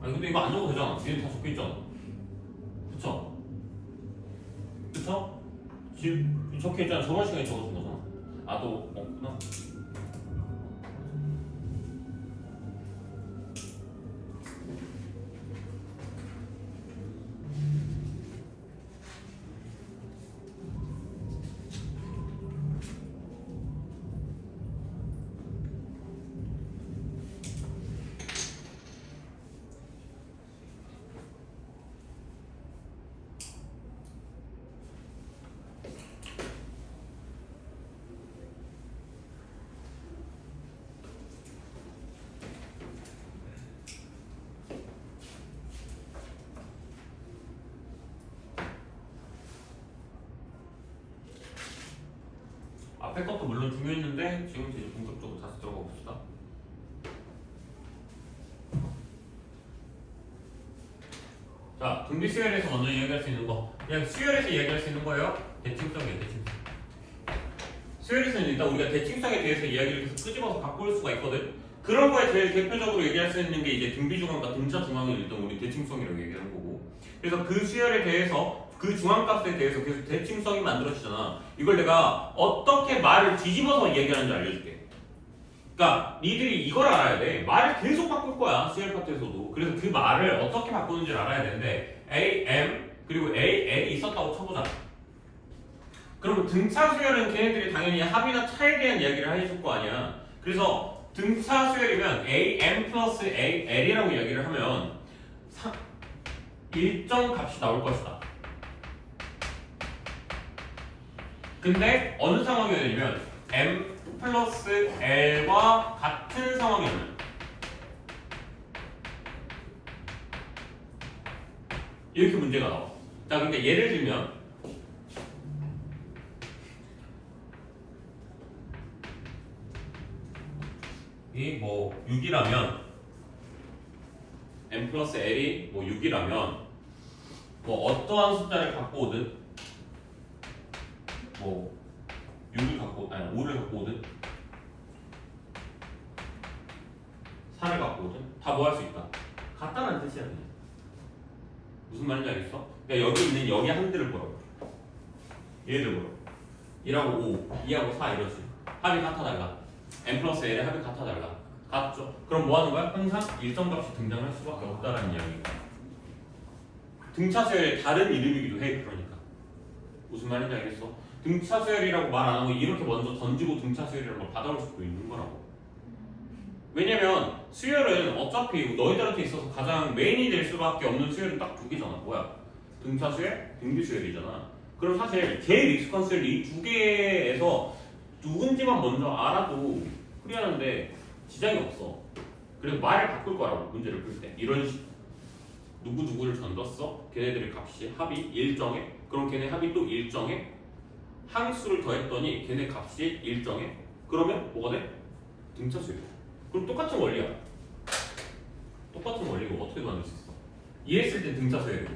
아니 근데 이거 안 적어도 되잖아. 뒤에 다 적혀있잖아. 그쵸? 그쵸? 지금 적혀있잖아. 저번 시간에 적어준 거잖아. 아 또 없구나. 앞에 것도 물론 중요했는데 지금부터 이제 본격적으로 다시 들어가 봅시다. 자, 등비 수열에서 먼저 이야기할 수 있는 거. 그냥 수열에서 이야기할 수 있는 거예요. 대칭성이에요, 대칭성. 수열에서는 일단 우리가 대칭성에 대해서 이야기를 계속 끄집어서 갖고 올 수가 있거든. 그런 거에 제일 대표적으로 얘기할 수 있는 게 이제 등비 중앙과 등차 중앙을 일단 우리 대칭성이라고 얘기하는 거고. 그래서 그 수열에 대해서 그 중앙값에 대해서 계속 대칭성이 만들어지잖아. 이걸 내가 어떻게 말을 뒤집어서 얘기하는지 알려줄게. 그러니까 니들이 이걸 알아야 돼. 말을 계속 바꿀 거야. 수열 파트에서도. 그래서 그 말을 어떻게 바꾸는지를 알아야 되는데 AM 그리고 AL이 있었다고 쳐보자. 그럼 등차 수열은 걔네들이 당연히 합이나 차에 대한 이야기를 해줄 거 아니야. 그래서 등차 수열이면 AM 플러스 AL이라고 이야기를 하면 일정 값이 나올 것이다. 근데 어느 상황이냐면 M 플러스 L과 같은 상황이면 이렇게 문제가 나와. 자, 그러니까 예를 들면 이 뭐 6이라면 M 플러스 L이 뭐 6이라면 뭐 어떠한 숫자를 갖고 오든 뭐 6을 갖고 아니 5를 갖고 오든 4를 갖고 오든 다 뭐 할 수 있다. 같다는 뜻이야 그냥. 무슨 말인지 알겠어? 그러니까 여기 있는 여기 한들을 보라고. 얘를 보라고. 1하고 5, 2하고 4 이러지. 합이 같아 달라. M 플러스 L의 합이 같아 달라. 같죠? 그럼 뭐 하는 거야? 항상 일정 값이 등장할 수밖에 없다라는 이야기야. 등차 수열의 다른 이름이기도 해. 그러니까 무슨 말인지 알겠어? 등차 수열이라고 말 안 하고 이렇게 먼저 던지고 등차 수열이라는 걸 받아올 수도 있는 거라고. 왜냐면 수열은 어차피 너희들한테 있어서 가장 메인이 될 수밖에 없는 수열은 딱 두 개잖아. 뭐야? 등차 수열, 등비 수열이잖아. 그럼 사실 제일 익숙한 수열 이 두 개에서 누군지만 먼저 알아도 풀이하는데 지장이 없어. 그래서 말을 바꿀 거라고 문제를 풀 때. 이런 식. 누구를 던졌어? 걔네들의 값이 합이 일정해. 그럼 걔네 합이 또 일정해. 항수를 더했더니 걔네 값이 일정해. 그러면 뭐가 돼? 등차 수열. 그럼 똑같은 원리야. 똑같은 원리고 어떻게 만들 수 있어? 이해했을 때 등차 수열이고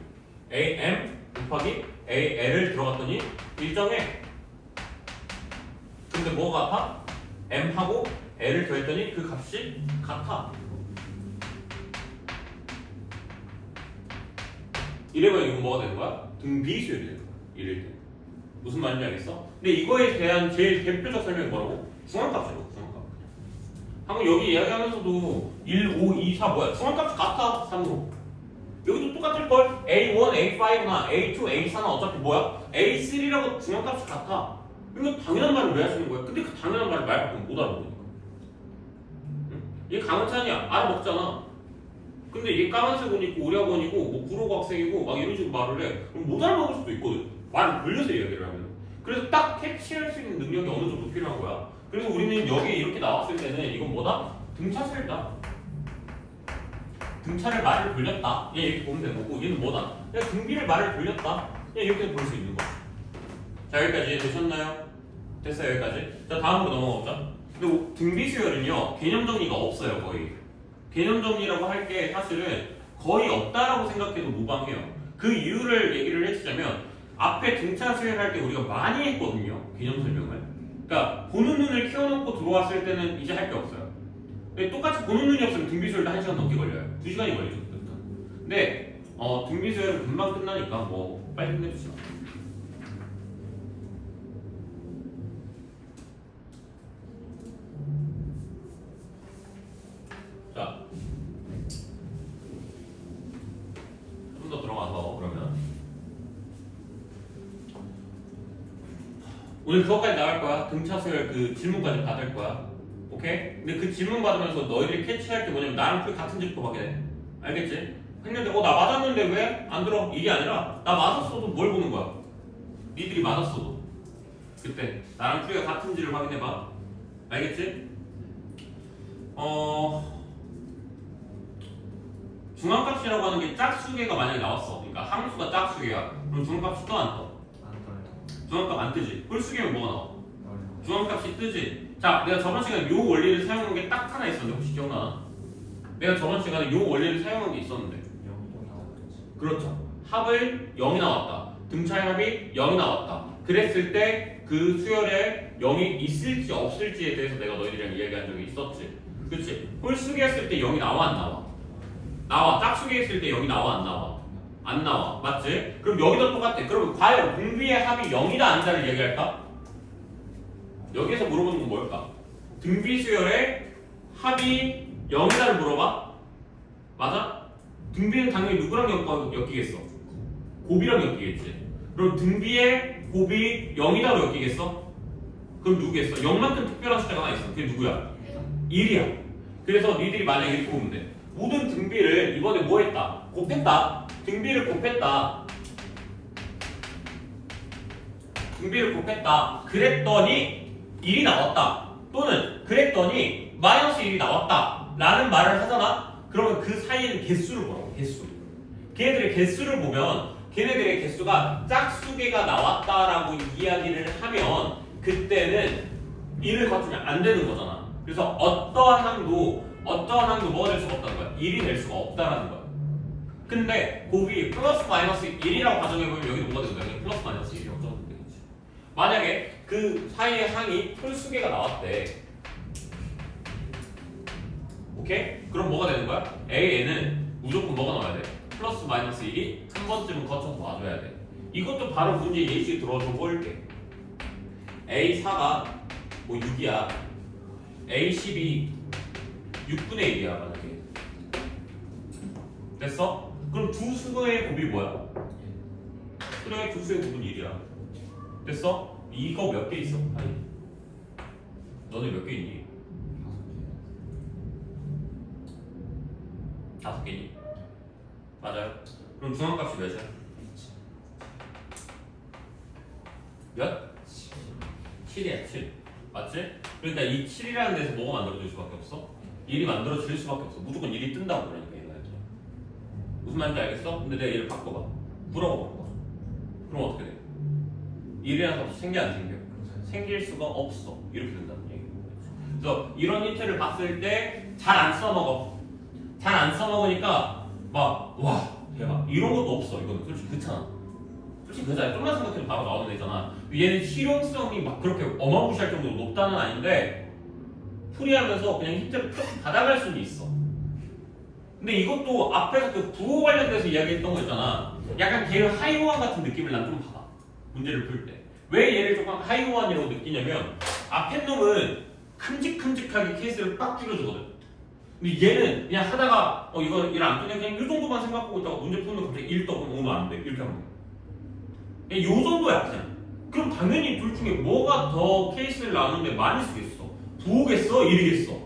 AM 곱하기 AL을 들어갔더니 일정해. 근데 뭐가 같아? M하고 L을 더했더니 그 값이 같아. 이래봐야 이거 뭐가 되는 거야? 등비 수열이 되는 거야. 이럴 때. 무슨 말인지 알겠어? 근데 이거에 대한 제일 대표적 설명이 뭐라고? 중앙값이라고. 중앙값. 방금 여기 이야기하면서도 1, 5, 2, 4 뭐야? 중앙값이 같아. 3로. 여기도 똑같을걸? A1, A5나 A2, A4는 어차피 뭐야? A3라고 중앙값이 같아. 그러니까 당연한 말을 왜 하시는 거야? 근데 그 당연한 말을 말 바꾸면 못 알아보니까. 응? 이게 강은찬이야. 알아먹잖아. 근데 이게 까만색 옷 입고 우리 학원이고 뭐 구로고 학생이고 막 이런 식으로 말을 해. 그럼 못 알아먹을 수도 있거든. 말을 돌려서 이야기를 하면. 그래서 딱 캐치할 수 있는 능력이 어느 정도 필요한 거야. 그래서 우리는 여기 이렇게 나왔을 때는 이건 뭐다? 등차 수열이다. 등차를 말을 돌렸다. 얘 이렇게 보면 되는 거고 얘는 뭐다? 그냥 등비를 말을 돌렸다. 그냥 이렇게 볼 수 있는 거야. 자, 여기까지 되셨나요? 됐어요, 여기까지. 자, 다음으로 넘어가보자. 근데 등비 수열은요 개념 정리가 없어요. 거의 개념 정리라고 할 게 사실은 거의 없다라고 생각해도 무방해요. 그 이유를 얘기를 해주자면 앞에 등차 수열할 때 우리가 많이 했거든요. 개념 설명을. 그러니까 보는 눈을 키워놓고 들어왔을 때는 이제 할 게 없어요. 근데 똑같이 보는 눈이 없으면 등비 수열도 1시간 넘게 걸려요. 2시간이 걸리죠. 근데 등비수열은 금방 끝나니까 뭐 빨리 끝내주시죠. 자, 좀 더 들어가서 그러면 오늘 그것까지 나갈 거야. 등차 수열 그 질문까지 받을 거야. 오케이? 근데 그 질문 받으면서 너희들이 캐치할 게 뭐냐면 나랑 풀이 같은 집도 하게 돼. 알겠지? 했는데 나 맞았는데 왜 안 들어? 이게 아니라 나 맞았어도 뭘 보는 거야? 니들이 맞았어도 그때 나랑 풀이가 같은지를 확인해봐. 알겠지? 중앙값이라고 하는 게 짝수계가 만약에 나왔어. 그러니까 함수가 짝수계야. 그럼 중앙값이 떠 안 떠? 중앙값 안 뜨지. 홀수계면 뭐가 나와? 중앙값이 뜨지. 자, 내가 저번 시간에 요 원리를 사용한 게 딱 하나 있었는데 혹시 기억나나? 내가 저번 시간에 요 원리를 사용한 게 있었는데. 그렇죠. 합을 0이 나왔다. 등차의 합이 0이 나왔다. 그랬을 때 그 수열에 0이 있을지 없을지에 대해서 내가 너희들이랑 이야기한 적이 있었지. 그렇지? 홀수계 했을 때 0이 나와 안 나와? 나와. 짝수계 했을 때 0이 나와 안 나와? 안 나와. 맞지? 그럼 여기도 똑같아. 그러면 과연 등비의 합이 0이다 아니다를 얘기할까? 여기에서 물어보는 건 뭘까? 등비 수열의 합이 0이다를 물어봐? 맞아? 등비는 당연히 누구랑 엮이겠어? 곱이랑 엮이겠지. 그럼 등비의 곱이 0이다로 엮이겠어? 그럼 누구겠어? 0만큼 특별한 숫자가 하나 있어. 그게 누구야? 1이야. 그래서 니들이 만약에 이렇게 보면 돼. 모든 등비를 이번에 뭐 했다? 곱했다. 등비를 곱했다. 등비를 곱했다. 그랬더니 1이 나왔다. 또는 그랬더니 마이너스 1이 나왔다. 라는 말을 하잖아? 그러면 그 사이에는 개수를 보라고. 개수. 걔네들의 개수를 보면 걔네들의 개수가 짝수계가 나왔다라고 이야기를 하면 그때는 1을 거치면 안 되는 거잖아. 그래서 어떠한 항도 뭐가 될 수가 없다는 거야. 1이 될 수가 없다라는 거야. 근데 곱이 플러스 마이너스 1이라고 가정해보면 여기 뭐가 되는 거야? 플러스 마이너스 1이라고 적으면 되겠지. 만약에 그 사이의 항이 홀수계가 나왔대. 오케이? 그럼 뭐가 되는 거야? A에는 무조건 뭐가 나와야 돼? 플러스 마이너스 1이 한 번쯤은 거쳐서 와줘야 돼. 이것도 바로 문제 예시 들어줘 볼게. A4가 뭐 6이야. A10이 6분의 1이야 만약에. 됐어? 그럼 두 수의 곱이 뭐야? 그래, 두 수의 곱은 1이야. 됐어? 이거 몇 개 있어? 아니, 너네 몇 개 있니? 5개니? 맞아요. 그럼 중앙값이 몇이야? 몇? 7이야 7. 맞지? 그러니까 이 7이라는 데서 뭐가 만들어질 수밖에 없어? 1이 만들어질 수밖에 없어. 무조건 1이 뜬다고 그러니까 얘가. 무슨 말인지 알겠어? 근데 내가 얘를 바꿔봐. 부라고 바꿔봐. 그럼 어떻게 돼? 1이라는 값이 생겨 안 생겨? 생길 수가 없어. 이렇게 된다는 얘기인 거지. 그래서 이런 힌트를 봤을 때 잘 안 써먹어. 잘 안 써먹으니까 막 와 대박 이런 것도 없어. 이거는 솔직히 그렇잖아. 솔직히 그잖아. 좀만 생각해도 바로 나오는 애잖아. 얘는 실용성이 막 그렇게 어마무시할 정도로 높다는 아닌데 풀이하면서 그냥 힌트를 쭉 받아갈 수는 있어. 근데 이것도 앞에서 그 부호 관련돼서 이야기했던 거 있잖아. 약간 걔 하이호환 같은 느낌을 난 좀 받아. 문제를 풀 때. 왜 얘를 조금 하이호환이라고 느끼냐면 앞에 놈은 큼직큼직하게 케이스를 빡 줄여주거든. 근데 얘는 그냥 하다가 이거 일 안 뜨냐 그냥 이 정도만 생각하고 있다가 문제 풀면 갑자기 1 떠면 오면 안 돼. 이렇게 하면 돼. 그냥 요 정도야 그냥. 그럼 당연히 둘 중에 뭐가 더 케이스를 나누는데 많이 쓰겠어? 부호겠어? 1이겠어?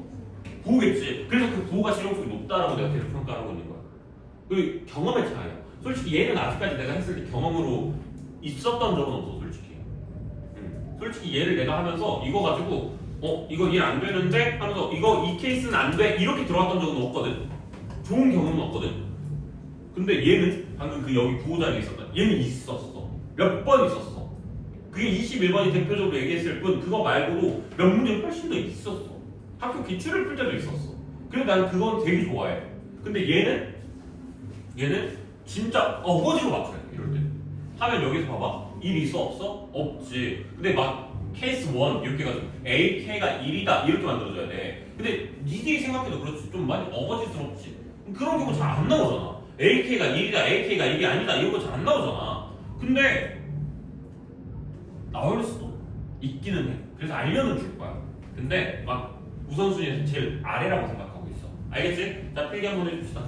부호겠지. 그래서 그 부호가 실용성이 높다라고 내가 계속 평가하고 있는 거야. 그 경험의 차이야. 솔직히 얘는 아직까지 내가 했을 때 경험으로 있었던 적은 없어 솔직히. 솔직히 얘를 내가 하면서 이거 가지고 이거 일 안 되는데 하면서 이 케이스는 안 돼 이렇게 들어왔던 적은 없거든. 좋은 경험은 없거든. 근데 얘는 방금 그 여기 부호장에 있었다. 얘는 있었어. 몇 번 있었어. 그게 21번이 대표적으로 얘기했을 뿐 그거 말고도 몇 문제 훨씬 더 있었어. 학교 기출을 풀 때도 있었어. 그래서 나는 그건 되게 좋아해. 근데 얘는 진짜 어거지로 맞춰야 돼. 이럴 때 하면 여기서 봐봐. 1 있어 없어? 없지. 근데 막 케이스 1 이렇게 해가지고 AK가 1이다 이렇게 만들어줘야 돼. 근데 니들이 생각해도 그렇지 좀 많이 어거지스럽지. 그런 경우 잘 안 나오잖아. AK가 1이다, AK가 1이 아니다 이런 거 잘 안 나오잖아. 근데 나올 수도 있기는 해. 그래서 알면은 줄 거야. 근데 막 우선순위에서 제일 아래라고 생각하고 있어. 알겠지? 자, 필기 한번 해줍시다.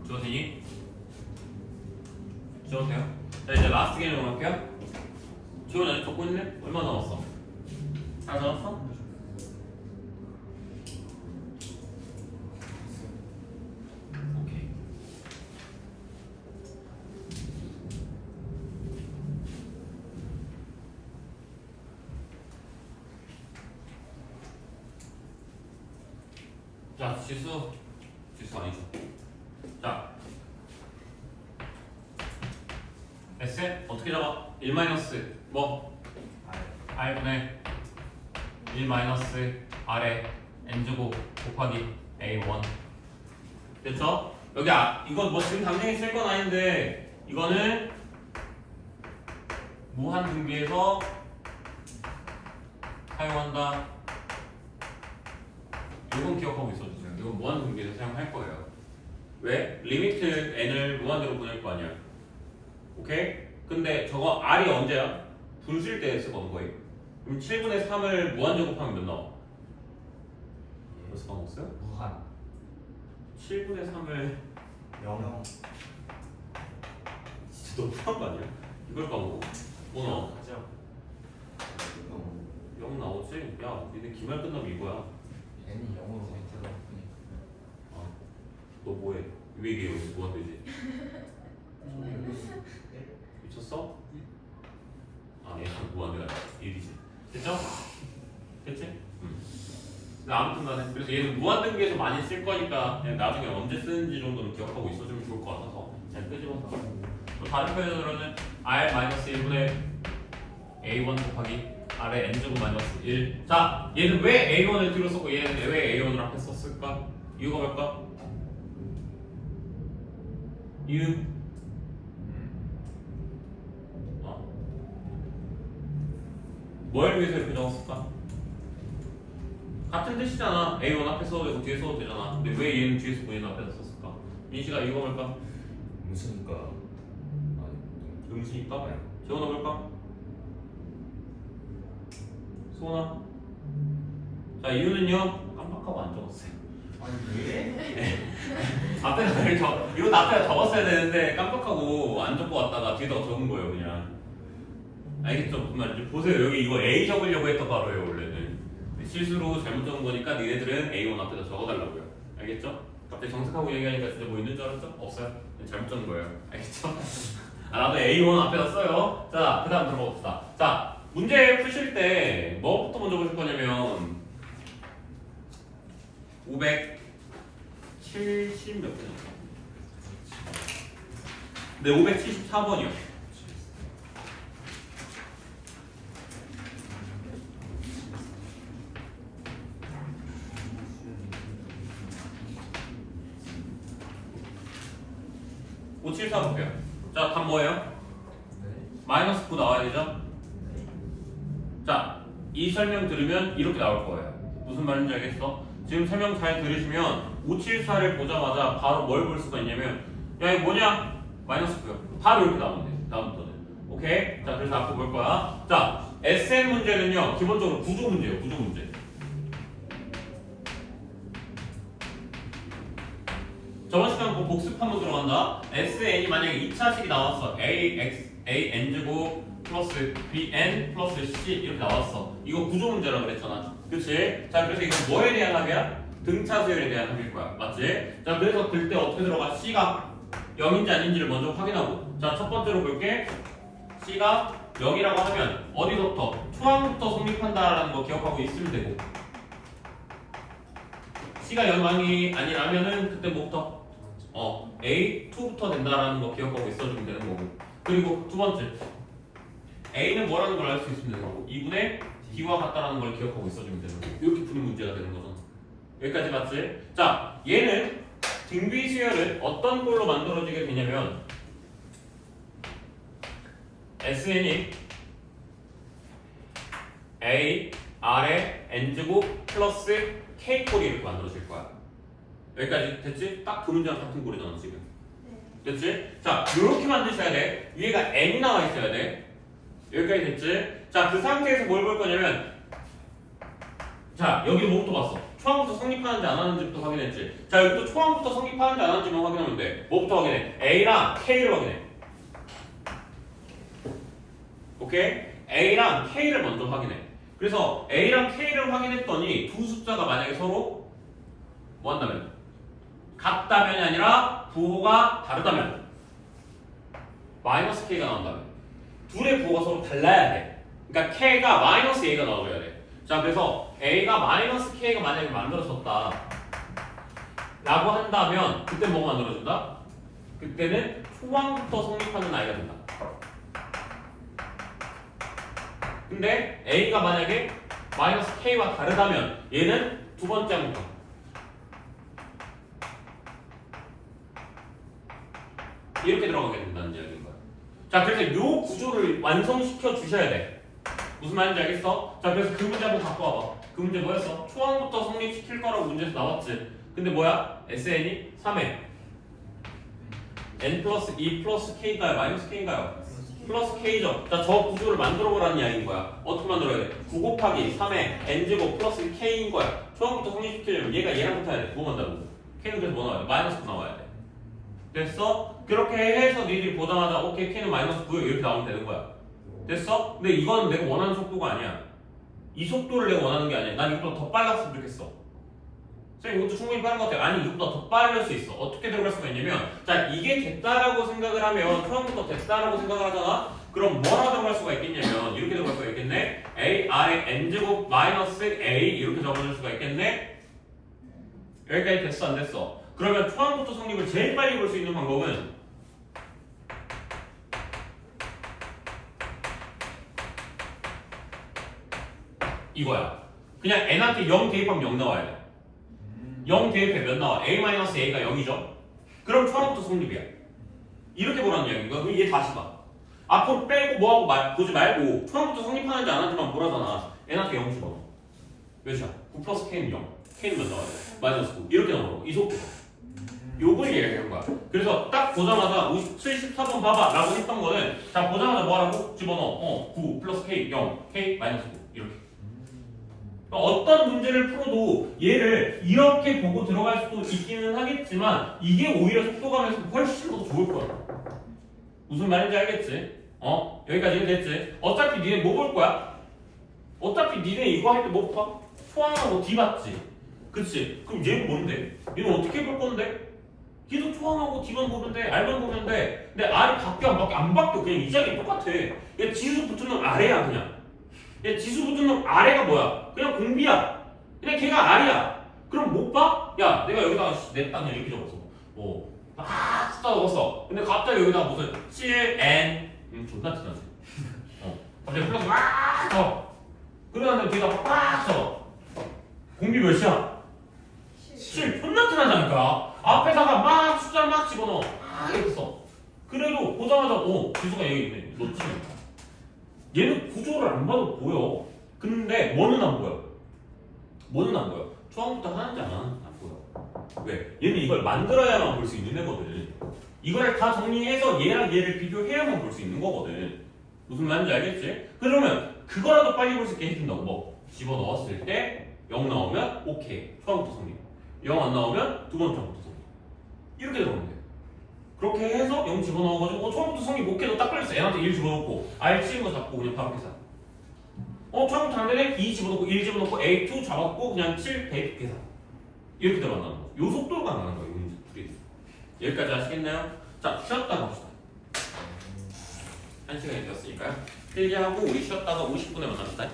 줘도 되니? 줘도 돼요? 자, 이제 라스트 개념 할게요. 지원 아직 적고 있네? 얼마 남았어? 다 적었어? 오케이. 자, 지수 아니죠. 자, S 어떻게 잡아? 1 마이너스 뭐? R분의 1 마이너스 R에 N제곱 곱하기 A1 됐죠? 여기 이건 뭐 지금 당장에 쓸 건 아닌데 이거는 무한 등비에서 사용한다. 이건 기억하고 있어주세요. 이건 무한 등비에서 사용할 거예요. 왜? 리미트 n을 무한대로 보낼 거 아니야. 오케이? 근데 저거 r이 언제야? 불 쓸 때 쓰거든 거의. 그럼 7분의 3을 무한제곱하면 몇 나와? 벌써 까먹었어요? 무한 7분의 3을 0 진짜 너무 편한 거 아니야? 이걸 까먹어? 뭐 나와? 하죠. 0 나오지? 야 니네 기말 끝나면 이거야. n이 0으로 밑에다 보니까 아, 너 뭐해? 왜 이게 여기서 무한대지? 미쳤어? 아, 얘는 무한대가 1이지. 됐죠? 됐지? 근데 아무튼 간에 그래서 얘는 무한등기에서 많이 쓸 거니까 그냥 나중에 언제 쓰는지 정도는 기억하고 있어주면 좋을 것 같아서 그냥 끄집어서 또 다른 표현으로는 R-1분의 A1 곱하기 R의 N제곱 마이너스 1. 자, 얘는 왜 A1을 뒤로 썼고 얘는 왜 A1을 앞에 썼을까? 이유가 뭘까? 이유 뭘 위해서 이렇게 적었을까? 같은 뜻이잖아. A1 앞에 써도 되고 뒤에 써도 되잖아. 근데 왜 얘는 뒤에서 보이는 앞에서 썼을까? 민씨가 이거 뭘까? 무슨가 금수니까 적어놓을까? 소원아. 자 이유는요 깜빡하고 안 적었어요. 아니 왜? 앞에다 이건 앞에다 적었어야 되는데 깜빡하고 안 적고 왔다가 뒤에다 적은 거예요 그냥. 알겠죠? 무슨 말인지 보세요. 여기 이거 A 적으려고 했던 바로예요 원래는. 실수로 잘못 적은 거니까 니네들은 A1 앞에다 적어달라고요. 알겠죠? 갑자기 정색하고 얘기하니까 진짜 뭐 있는 줄 알았죠? 없어요. 잘못 적은 거예요. 알겠죠? 나도 A1 앞에다 써요. 자, 그 다음 들어봅시다. 자, 문제 푸실 때 뭐부터 먼저 보실 거냐면 570 몇 개죠? 네, 574번이요. (574) 볼게요. 자, 답 뭐예요? 네. 마이너스 9 나와야 되죠? 자, 이 설명 들으면 이렇게 나올 거예요. 무슨 말인지 알겠어? 지금 설명 잘 들으시면 574를 보자마자 바로 뭘 볼 수가 있냐면 야 이거 뭐냐? 마이너스 9요. 바로 이렇게 나오면 돼. 다음부터는. 오케이? 자, 그래서 앞으로 볼 거야. 자, SN 문제는요. 기본적으로 구조 문제예요. 구조 문제. 저번 시간 그 복습 한번 들어간다. SN이 만약에 2차식이 나왔어. AN제곱 플러스 BN 플러스 C 이렇게 나왔어. 이거 구조 문제라고 그랬잖아. 그치? 자, 그래서 이건 뭐에 대한 합이야? 등차수열에 대한 합일 거야. 맞지? 자, 그래서 들 때 어떻게 들어가? C가 0인지 아닌지를 먼저 확인하고. 자, 첫 번째로 볼게. C가 0이라고 하면 어디서부터? 초항부터 성립한다라는 거 기억하고 있으면 되고. C가 0이 아니라면은 그때 뭐부터? A2부터 된다라는 거 기억하고 있어주면 되는 거고. 그리고 두 번째. A는 뭐라는 걸 알 수 있으면 되는 거고. 2분의 D와 같다라는 걸 기억하고 있어주면 되는 거고. 이렇게 푸는 문제가 되는 거잖아. 여기까지 맞지? 자, 얘는 등비 수열은 어떤 꼴로 만들어지게 되냐면 SN이 A, R의 N제곱 플러스 K꼴이 이렇게 만들어질 거야. 여기까지 됐지? 딱 그 문제랑 같은 꼴이잖아 지금. 됐지? 자, 이렇게 만드셔야 돼. 위에가 N이 나와 있어야 돼. 여기까지 됐지? 자, 그 상태에서 뭘 볼 거냐면 자, 여기 뭐부터 봤어? 초항부터 성립하는지 안 하는지부터 확인했지? 자, 여기도 초항부터 성립하는지 안 하는지만 확인하면 돼. 뭐부터 확인해? A랑 K를 확인해. 오케이? A랑 K를 먼저 확인해. 그래서 A랑 K를 확인했더니 두 숫자가 만약에 서로 뭐 한다면? 같다면이 아니라 부호가 다르다면 마이너스 K가 나온다면 둘의 부호가 서로 달라야 돼. 그러니까 K가 마이너스 A가 나와줘야 돼. 자, 그래서 A가 마이너스 K가 만약에 만들어졌다 라고 한다면 그때 뭐가 만들어진다? 그때는 초항부터 성립하는 아이가 된다. 근데 A가 만약에 마이너스 K와 다르다면 얘는 두 번째 항부터 이렇게 들어가게 된다는 이야기인 거야. 자, 그래서 이 구조를 완성시켜 주셔야 돼. 무슨 말인지 알겠어? 자, 그래서 그 문제 한번 갖고 와봐. 그 문제 뭐였어? 초항부터 성립시킬 거라고 문제에서 나왔지. 근데 뭐야? SN이 3에 N 플러스 2 플러스 K인가요? 마이너스 K인가요? 플러스 K죠. 자, 저 구조를 만들어 보라는 이야기인 거야. 어떻게 만들어야 돼? 9 곱하기 3의 N제곱 플러스 K인 거야. 초항부터 성립시키려면 얘가 얘랑 붙어야 돼. 뭐 만다고? K는 그래서 뭐 나와야 돼? 마이너스 9 나와야 돼. 됐어? 그렇게 해서 니들이 보자마자 오케이 K는 마이너스 9 이렇게 나오면 되는 거야. 됐어? 근데 이건 내가 원하는 속도가 아니야. 이 속도를 내가 원하는 게 아니야. 난 이것보다 더 빨랐으면 좋겠어. 선생님 이것도 충분히 빠른 것 같아. 아니 이것보다 더 빠를 수 있어. 어떻게 들어갈 수가 있냐면 자, 이게 됐다라고 생각을 하면 처음부터 됐다라고 생각을 하잖아. 그럼 뭐라 들어갈 수가 있겠냐면 이렇게 들어갈 수가 있겠네. A, R의 N제곱 마이너스 A 이렇게 적어줄 수가 있겠네. 여기까지 됐어 안 됐어? 그러면 초항부터 성립을 제일 빨리 볼 수 있는 방법은 이거야. 그냥 n한테 0 대입하면 0 나와야 돼. 0 대입해 몇 나와? a-a가 0이죠? 그럼 초항부터 성립이야. 이렇게 보라는 이야기인가? 그럼 얘 다시 봐. 앞으로 빼고 뭐하고 보지 말고 초항부터 성립하는지 안 하는지만 보라잖아. n한테 0 집어. 몇이야? 9 플러스 k는 0. k는 몇 나와야 돼? 마이너스 9. 이렇게 나오고 이 속도. 요걸 얘기한 거야. 그래서 딱 보자마자 74번 봐봐 라고 했던 거는 자 보자마자 뭐 하라고? 집어넣어. 9 플러스 K 0 K 마이너스 9 이렇게. 어떤 문제를 풀어도 얘를 이렇게 보고 들어갈 수도 있기는 하겠지만 이게 오히려 속도감에서 훨씬 더 좋을 거야. 무슨 말인지 알겠지? 여기까지 됐지? 어차피 니네 뭐 볼 거야? 어차피 니네 이거 할 때 뭐 봐? 초항하고 D 봤지? 그치? 그럼 얘는 뭔데? 얘는 어떻게 볼 건데? 얘도 초항하고 D만 보면 돼, R만 보면 돼. 근데 R이 바뀌어 안 바뀌어? 안 바뀌어. 그냥 이 자리 똑같아. 얘 지수 붙은 놈 아래야 그냥. 얘 지수 붙은 놈 아래가 뭐야? 그냥 공비야. 그냥 걔가 R이야. 그럼 못 봐? 야 내가 여기다가 내 땅에 이렇게 적었어. 막 숫자 적었어. 근데 갑자기 여기다가 무슨 7n 존나 티나지. 갑자기 플러스 막 쳐. 그러는데 뒤에다 막 쳐. 공비 몇이야? 7 존나 티나다니까. 앞에다가 막 숫자를 막 집어넣어. 이렇게 써. 그래도 보자마자 지수가 여기 있네. 너 7. 얘는 구조를 안 봐도 보여. 근데 뭐는 안 보여? 뭐는 안 보여? 처음부터 하는지 안 하는지 안 보여. 왜? 얘는 이걸 만들어야만 볼 수 있는 애거든. 이걸 다 정리해서 얘랑 얘를 비교해야만 볼 수 있는 거거든. 무슨 말인지 알겠지? 그러면 그거라도 빨리 볼 수 있게 해준다고. 뭐 집어넣었을 때 0 나오면 오케이. 처음부터 성립. 0 안 나오면 두 번째부터 성립. 이렇게 들어오면 돼. 그렇게 해서 0 집어넣어가지고 처음부터 성립 오케이도 딱 걸렸어. 얘한테 1 집어넣고 R 치는 거 잡고 그냥 바로 계산. 처음부터 안 되네? 2 집어넣고 1 집어넣고 A2 잡았고 그냥 7 대입 계산. 이렇게 들어간다는 거. 요 속도가 나는 거야. 요 문제 둘이. 여기까지 아시겠나요? 자, 쉬었다 갑시다. 1시간이 되었으니까요. 필기하고 우리 쉬었다가 50분에 만납시다.